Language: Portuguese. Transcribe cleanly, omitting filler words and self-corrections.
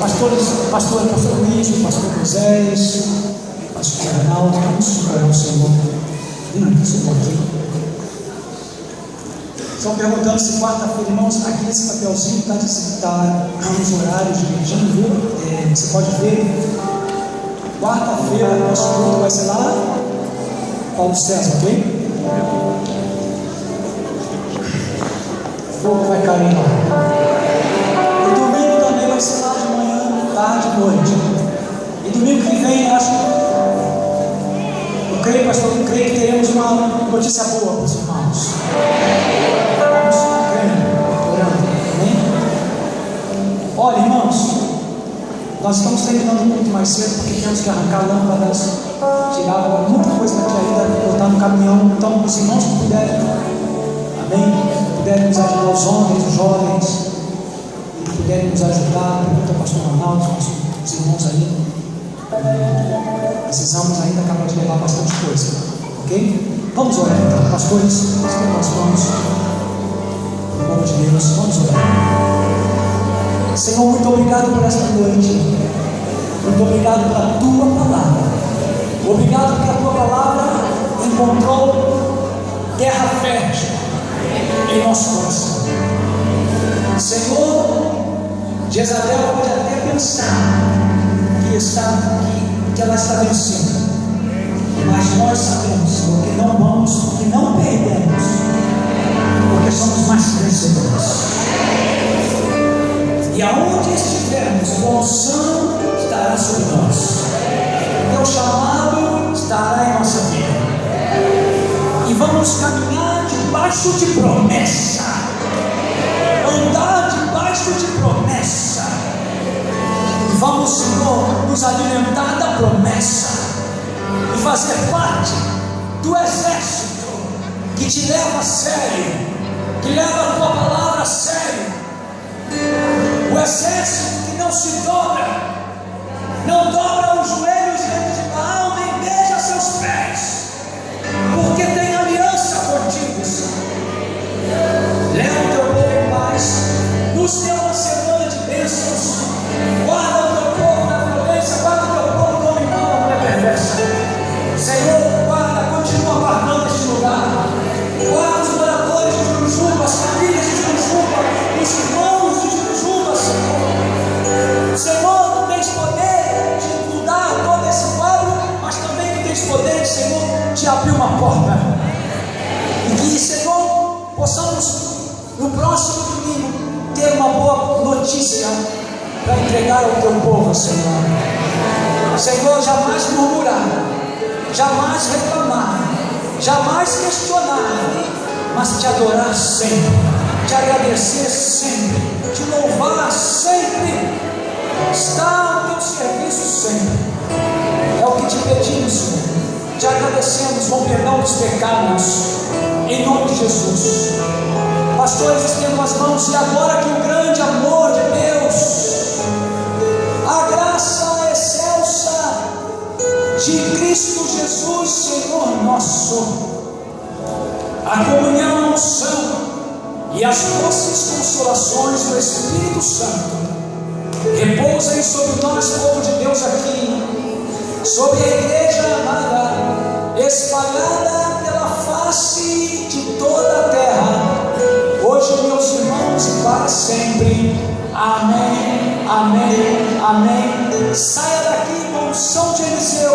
Pastor Luiz, pastor Moisés, pastor Arnaldo, vamos orar ao Senhor. Estão perguntando se quarta-feira, irmãos, aqui nesse papelzinho está nos horários direitinho, viu? Você pode ver. Quarta-feira, nosso culto vai ser lá, Paulo César, ok? O fogo vai cair lá. E domingo também vai ser lá de manhã, tarde e noite. E domingo que vem, acho que pastor, eu creio que teremos uma notícia boa para os irmãos. Vamos orando, amém? Olha, irmãos, nós estamos terminando muito mais cedo porque temos que arrancar lâmpadas, tirar muita coisa daqui ainda, botar no caminhão. Então, os irmãos que puderem, amém? Puderem nos ajudar, os homens, os jovens, e puderem nos ajudar, pergunta ao pastor Ronaldo, os irmãos aí. Precisamos ainda acabar de levar bastante coisa, ok? Vamos orar então, pastores, estendam as mãos, em nome de Deus, vamos orar. Senhor, muito obrigado por esta noite, muito obrigado pela tua palavra, obrigado porque a tua palavra encontrou terra fértil em nosso coração. Senhor, Jezabel pode até pensar que ela está vencendo, mas nós sabemos, Senhor, que não vamos, que não perdemos, porque somos mais vencedores. E aonde estivermos, a unção estará sobre nós, teu chamado estará em nossa vida, e vamos caminhar debaixo de promessa, andar debaixo de promessa. Vamos, Senhor, nos alimentar da promessa e fazer parte do exército que te leva a sério, que leva a tua palavra a sério. O exército que não se dobra, não dobra os joelhos diante de Baal, nem beija seus pés, porque tem aliança contigo, Senhor. Leva o teu povo em paz, nos dê uma semana de bênçãos. Guarda o teu povo da violência, guarda o teu povo do homem mau, da mulher perversa. Senhor, guarda, continua guardando este lugar. Guarda os moradores de Jurujuba, as famílias de Jurujuba, os irmãos de Jurujuba, Senhor. Senhor, tu tens poder de mudar todo esse quadro, mas também tu tens poder, Senhor, de abrir uma porta. E que, Senhor, possamos no próximo domingo ter uma boa notícia para entregar ao teu povo, Senhor. Senhor, jamais murmurar, jamais reclamar, jamais questionar, mas te adorar sempre, te agradecer sempre, te louvar sempre, estar ao teu serviço sempre. É o que te pedimos, Senhor. Te agradecemos com perdão dos pecados, em nome de Jesus. Pastores, estendam as mãos, e agora que o grande amor de Deus, a graça excelsa de Cristo Jesus, Senhor nosso, a comunhão, a unção e as doces consolações do Espírito Santo repousem sobre nós, povo de Deus, aqui, sobre a igreja amada, espalhada pela face de toda a terra, hoje, meus irmãos, e para sempre. Amém, amém, amém. Saia daqui com unção de Eliseu.